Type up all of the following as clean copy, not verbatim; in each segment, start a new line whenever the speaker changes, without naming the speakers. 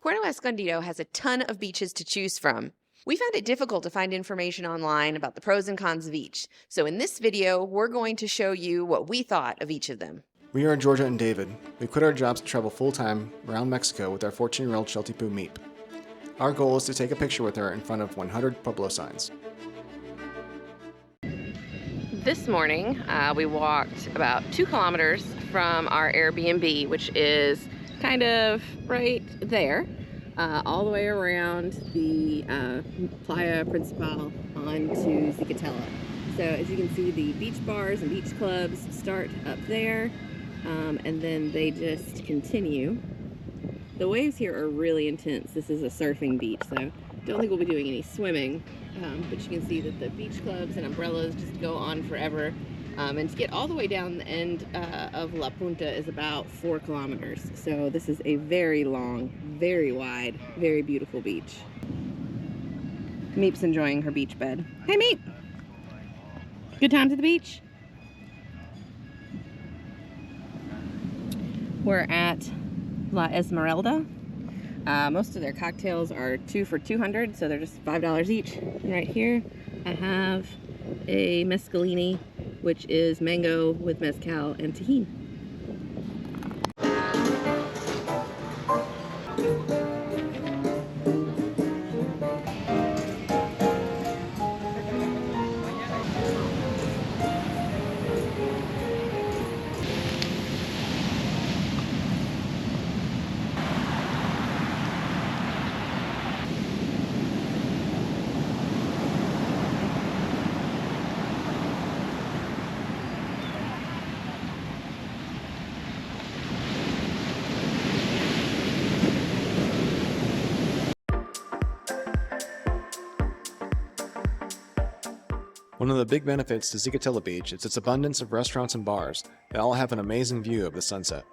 Puerto Escondido has a ton of beaches to choose from. We found it difficult to find information online about the pros and cons of each, so in this video, we're going to show you what we thought of each of them.
We are Georgia and David. We quit our jobs to travel full-time around Mexico with our 14-year-old Sheltie Poo Meep. Our goal is to take a picture with her in front of 100 Pueblo signs.
This morning, we walked about 2 kilometers from our Airbnb, which is kind of right there, all the way around the Playa Principal onto Zicatela. So as you can see, the beach bars and beach clubs start up there, and then they just continue. The waves here are really intense. This is a surfing beach, so don't think we'll be doing any swimming, but you can see that the beach clubs and umbrellas just go on forever. And to get all the way down the end of La Punta is about 4 kilometers. So this is a very long, very wide, very beautiful beach. Meep's enjoying her beach bed. Hey Meep! Good time to the beach? We're at La Esmeralda. Most of their cocktails are 2 for $200, so they're just $5 each. And right here, I have a mescalini, which is mango with mezcal and tajin.
One of the big benefits to Zicatela Beach is its abundance of restaurants and bars that all have an amazing view of the sunset.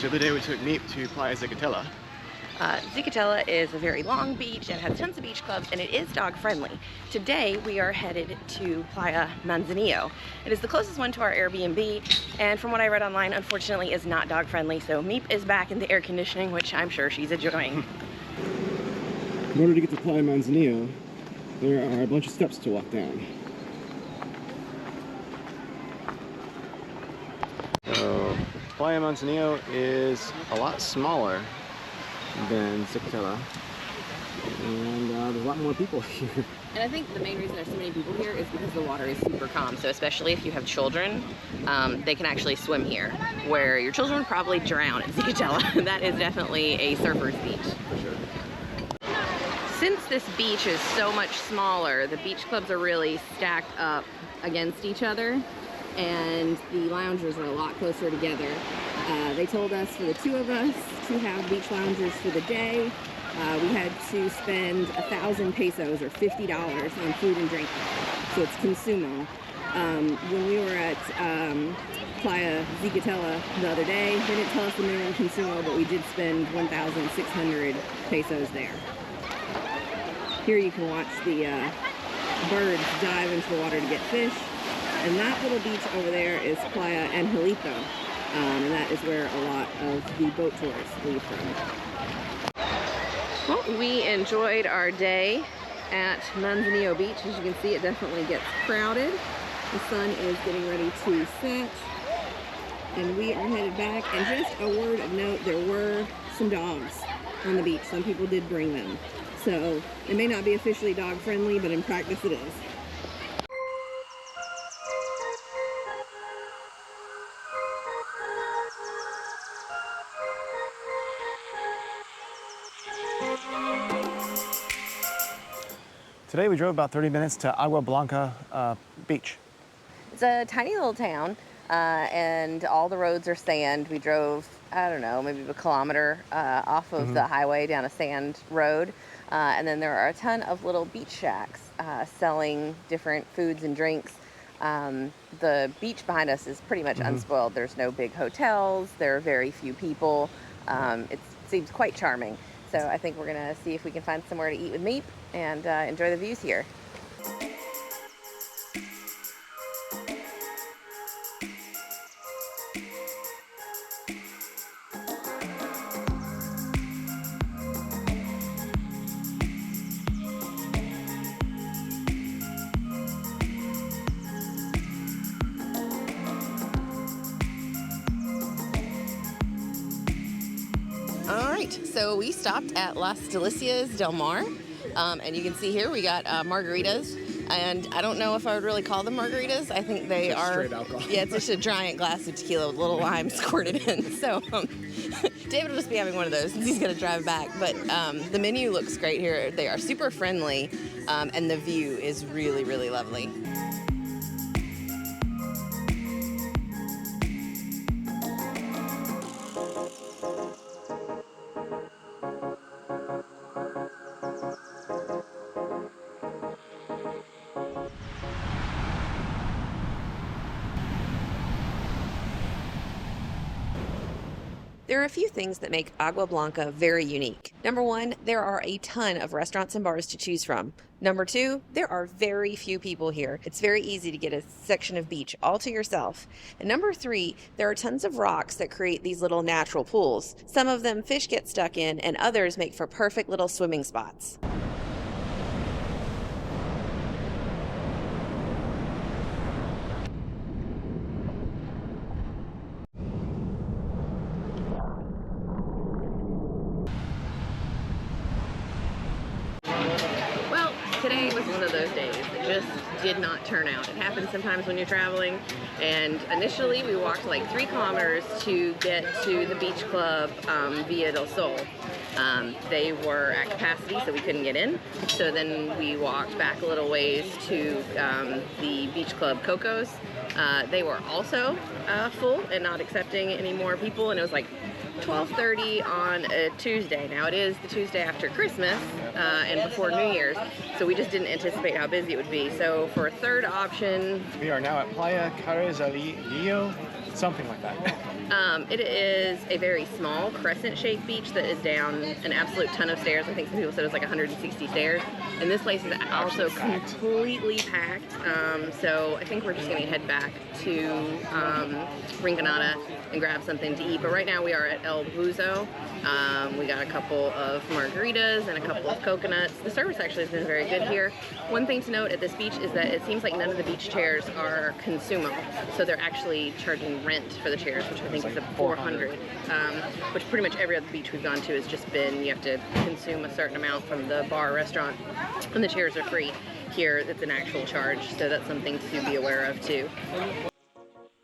The other day we took Meep to Playa Zicatela.
Zicatela is a very long beach and has tons of beach clubs, and it is dog friendly. Today we are headed to Playa Manzanillo. It is the closest one to our Airbnb, and from what I read online, unfortunately is not dog friendly, so Meep is back in the air conditioning, which I'm sure she's enjoying.
In order to get to Playa Manzanillo, there are a bunch of steps to walk down. So, Playa Manzanillo is a lot smaller than Zicatela, and there's a lot more people here.
And I think the main reason there's so many people here is because the water is super calm, so especially if you have children, they can actually swim here, where your children would probably drown at Zicatela. That is definitely a surfer's beach.
For sure.
Since this beach is so much smaller, the beach clubs are really stacked up against each other, and the loungers are a lot closer together. They told us for the 2 of us to have beach loungers for the day, we had to spend 1,000 pesos or $50 on food and drink. So it's consumo. When we were at Playa Zicatela the other day, they didn't tell us the minimum consumo, but we did spend 1,600 pesos there. Here you can watch the birds dive into the water to get fish. And that little beach over there is Playa Angelito, and that is where a lot of the boat tourists leave from. Well, we enjoyed our day at Manzanillo Beach. As you can see, it definitely gets crowded. The sun is getting ready to set, and we are headed back. And just a word of note, there were some dogs on the beach. Some people did bring them. So it may not be officially dog friendly, but in practice it is.
Today we drove about 30 minutes to Agua Blanca Beach.
It's a tiny little town, and all the roads are sand. We drove, I don't know, maybe a kilometer off of the highway down a sand road. And then there are a ton of little beach shacks selling different foods and drinks. The beach behind us is pretty much unspoiled. There's no big hotels. There are very few people. It seems quite charming. So I think we're going to see if we can find somewhere to eat with Meep and enjoy the views here. right, so we stopped at Las Delicias del Mar, and you can see here we got margaritas, and I don't know if I would really call them margaritas. I think they are straight alcohol. Yeah, it's just a giant glass of tequila with a little lime squirted in. So David will just be having one of those since he's going to drive back. But the menu looks great here. They are super friendly, and the view is really, really lovely. There are a few things that make Agua Blanca very unique. Number one, there are a ton of restaurants and bars to choose from. Number two, there are very few people here. It's very easy to get a section of beach all to yourself. And number three, there are tons of rocks that create these little natural pools. Some of them fish get stuck in, and others make for perfect little swimming spots. Today was one of those days that just did not turn out. It happens sometimes when you're traveling, and initially we walked like 3 kilometers to get to the beach club Via del Sol. They were at capacity, so we couldn't get in. So then we walked back a little ways to the beach club Cocos. They were also full and not accepting any more people, and it was like 12:30 on a Tuesday. Now it is the Tuesday after Christmas and before New Year's, so we just didn't anticipate how busy it would be. So for a third option,
we are now at Playa Carrizalillo, something like that.
It is a very small crescent-shaped beach that is down an absolute ton of stairs. I think some people said it was like 160 stairs, and this place is also completely packed. So I think we're just going to head back to Rinconada and grab something to eat. But right now we are at El Buzo. We got a couple of margaritas and a couple of coconuts. The service actually has been very good here. One thing to note at this beach is that it seems like none of the beach chairs are consumable. So they're actually charging rent for the chairs, which I think is $400. Which pretty much every other beach we've gone to has just been, you have to consume a certain amount from the bar or restaurant, and the chairs are free. Here, it's an actual charge, so that's something to be aware of too.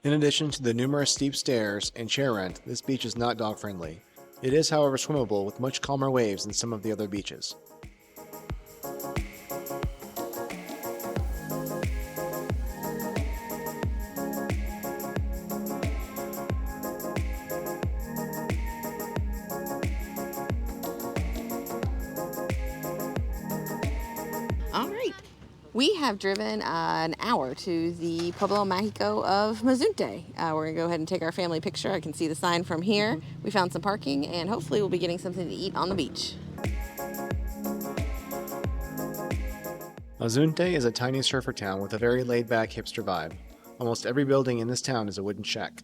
In addition to the numerous steep stairs and chair rent, this beach is not dog friendly. It is, however, swimmable with much calmer waves than some of the other beaches.
We have driven an hour to the Pueblo Mágico of Mazunte. We're going to go ahead and take our family picture. I can see the sign from here. We found some parking, and hopefully we'll be getting something to eat on the beach.
Mazunte is a tiny surfer town with a very laid-back hipster vibe. Almost every building in this town is a wooden shack.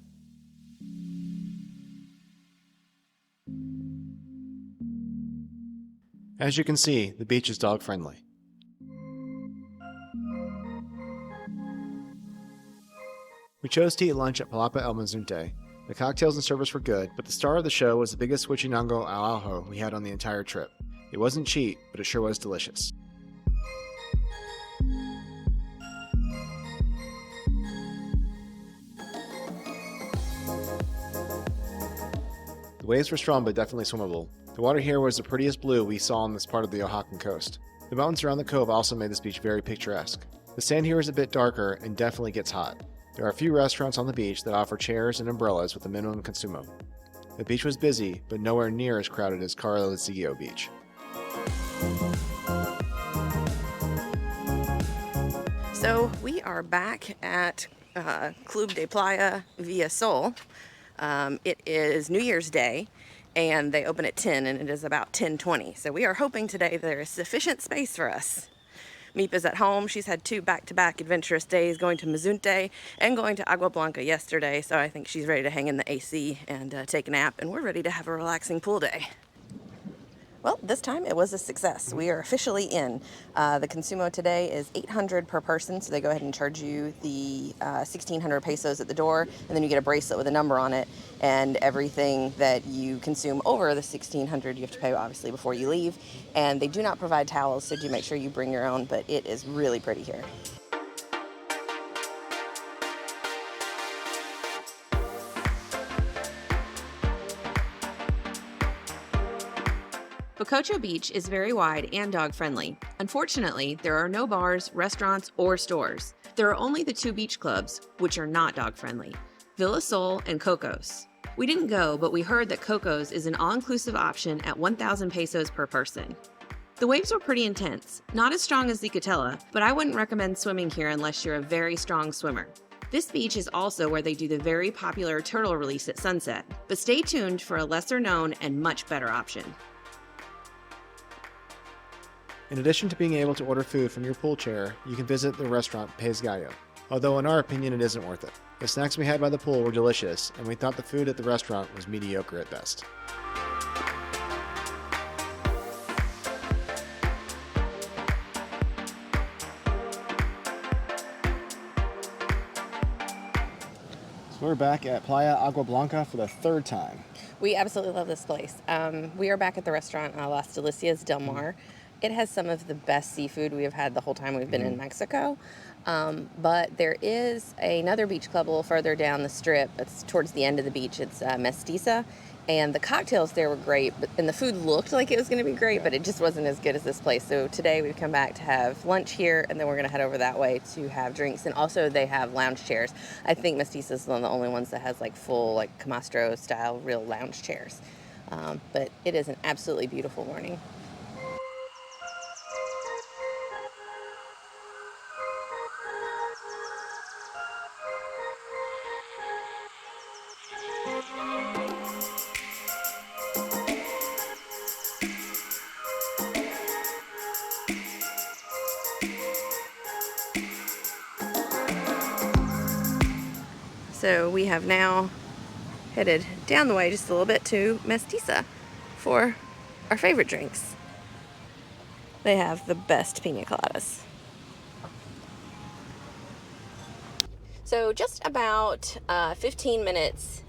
As you can see, the beach is dog-friendly. We chose to eat lunch at Palapa El Mazunte. The cocktails and service were good, but the star of the show was the biggest huichinango al ajo we had on the entire trip. It wasn't cheap, but it sure was delicious. The waves were strong but definitely swimmable. The water here was the prettiest blue we saw on this part of the Oaxacan coast. The mountains around the cove also made this beach very picturesque. The sand here is a bit darker and definitely gets hot. There are a few restaurants on the beach that offer chairs and umbrellas with a minimum consumo. The beach was busy, but nowhere near as crowded as Carrizalillo Beach.
So we are back at Club de Playa Via Sol. It is New Year's Day, and they open at 10, and it is about 10:20. So we are hoping today there is sufficient space for us. Mipa's at home. She's had 2 back-to-back adventurous days, going to Mazunte and going to Agua Blanca yesterday, so I think she's ready to hang in the AC and take a nap, and we're ready to have a relaxing pool day. Well, this time it was a success. We are officially in. The consumo today is $800 per person, so they go ahead and charge you the 1,600 pesos at the door, and then you get a bracelet with a number on it, and everything that you consume over the 1,600 you have to pay, obviously, before you leave. And they do not provide towels, so do make sure you bring your own, but it is really pretty here. Bacocho Beach is very wide and dog-friendly. Unfortunately, there are no bars, restaurants, or stores. There are only the 2 beach clubs, which are not dog-friendly, Villa Sol and Cocos. We didn't go, but we heard that Cocos is an all-inclusive option at 1,000 pesos per person. The waves were pretty intense, not as strong as Zicatela, but I wouldn't recommend swimming here unless you're a very strong swimmer. This beach is also where they do the very popular turtle release at sunset, but stay tuned for a lesser-known and much better option.
In addition to being able to order food from your pool chair, you can visit the restaurant Pez Gallo, although in our opinion it isn't worth it. The snacks we had by the pool were delicious, and we thought the food at the restaurant was mediocre at best. So we're back at Playa Agua Blanca for the 3rd time.
We absolutely love this place. We are back at the restaurant Las Delicias del Mar. It has some of the best seafood we have had the whole time we've been in Mexico. But there is another beach club a little further down the strip. It's towards the end of the beach. It's Mestiza. And the cocktails there were great, and the food looked like it was going to be great, but it just wasn't as good as this place. So today we've come back to have lunch here, and then we're going to head over that way to have drinks. And also they have lounge chairs. I think Mestiza is one of the only ones that has like full like Camastro style real lounge chairs. But it is an absolutely beautiful morning. So we have now headed down the way just a little bit to Mestiza for our favorite drinks. They have the best pina coladas. So just about 15 minutes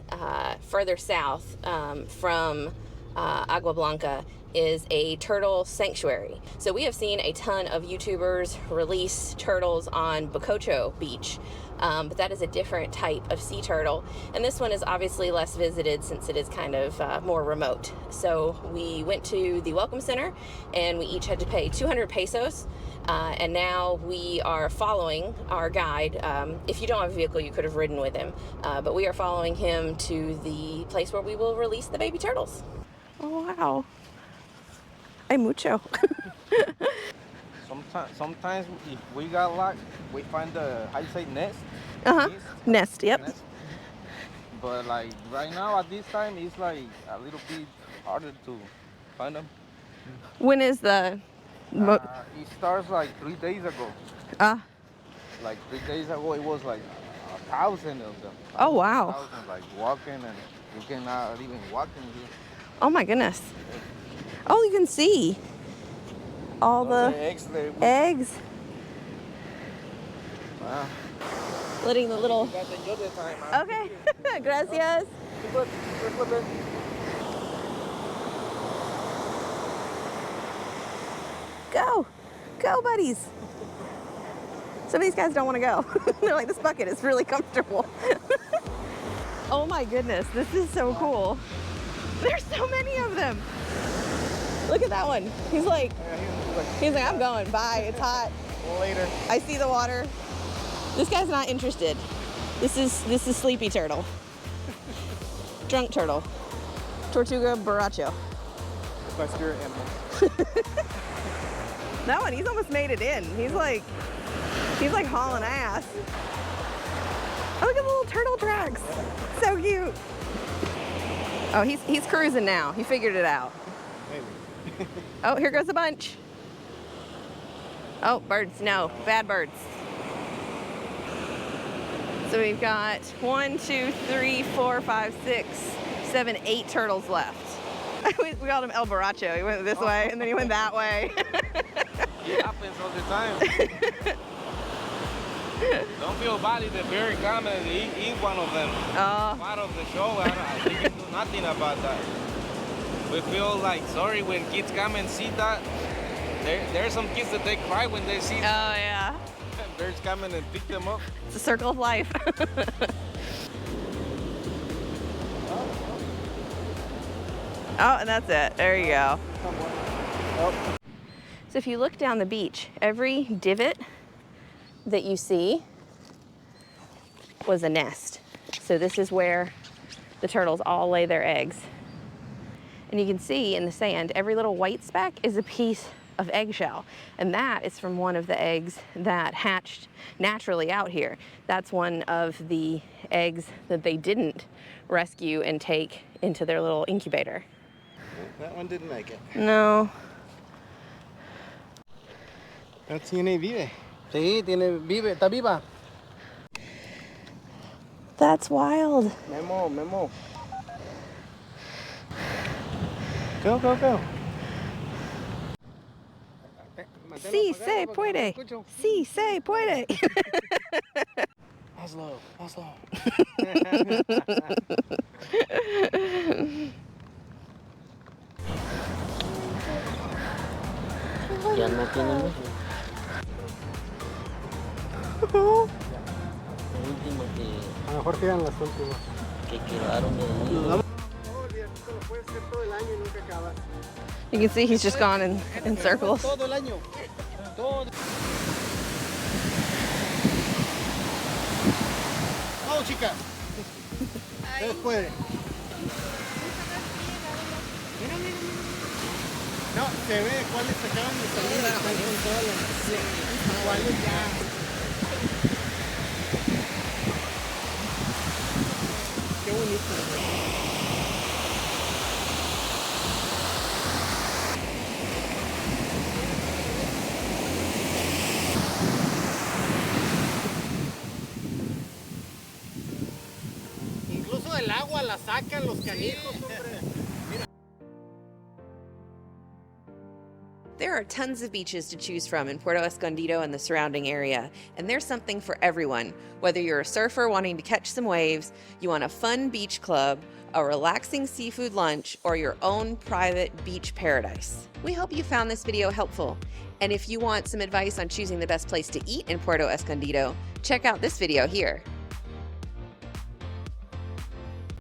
further south from Agua Blanca is a turtle sanctuary. So we have seen a ton of YouTubers release turtles on Bacocho Beach, but that is a different type of sea turtle. And this one is obviously less visited since it is kind of more remote. So we went to the Welcome Center and we each had to pay 200 pesos. And now we are following our guide. If you don't have a vehicle, you could have ridden with him. But we are following him to the place where we will release the baby turtles. Oh, wow. Hay mucho.
Sometimes if we got luck, we find the, how you say, nest?
Nest, yep.
Nest. But like right now at this time, it's like a little bit harder to find them.
When is the...
It starts like 3 days ago. Like 3 days ago, it was like 1,000 of them.
Oh, wow.
1,000, like walking, and you cannot even walk in here.
Oh, my goodness. Oh, you can see all the eggs.
Wow.
Letting the little...
You guys enjoy the time.
Okay. Gracias. Go. Go, buddies. Some of these guys don't want to go. They're like, this bucket is really comfortable. Oh my goodness, this is so cool. There's so many of them. Look at that one. He's like, I'm going, bye, it's hot.
Later.
I see the water. This guy's not interested. This is Sleepy Turtle. Drunk Turtle. Tortuga Borracho.
It's my spirit animal.
That one, he's almost made it in. He's like hauling ass. Oh, look at the little turtle tracks. So cute. Oh, he's cruising now. He figured it out.
Maybe.
Oh, here goes a bunch. Oh, birds, no, bad birds. So we've got 1, 2, 3, 4, 5, 6, 7, 8 turtles left. we called him El Borracho. He went this way, and then he went that way.
It happens all the time. Don't feel bad if the bear come and eat one of them. Part of the show, I think we do nothing about that. We feel like sorry when kids come and see that. There are some kids that they cry when they see that.
Oh, yeah.
Bears coming and pick them up.
It's a circle of life. Oh, and that's it. There you go. So if you look down the beach, every divot that you see was a nest. So this is where the turtles all lay their eggs. And you can see in the sand, every little white speck is a piece of eggshell. And that is from one of the eggs that hatched naturally out here. That's one of the eggs that they didn't rescue and take into their little incubator.
That one didn't make it.
No.
That tiene vive. Sí, tiene vive, está viva.
That's wild.
Memo. Go.
Sí se puede. Sí se puede.
Hazlo.
Ya no tienen luz. El último que...
A lo mejor quedan las últimas.
Que quedaron de...
You can see he's just gone in circles.
Todo el año. Vamos, chicas. Ustedes pueden. Mira. No, se ve cuáles acaban de salir. Cuáles ya. Qué bonito. Incluso el agua la sacan los canijos, hombre.
There are tons of beaches to choose from in Puerto Escondido and the surrounding area, and there's something for everyone. Whether you're a surfer wanting to catch some waves, you want a fun beach club, a relaxing seafood lunch, or your own private beach paradise. We hope you found this video helpful. And if you want some advice on choosing the best place to eat in Puerto Escondido, check out this video here.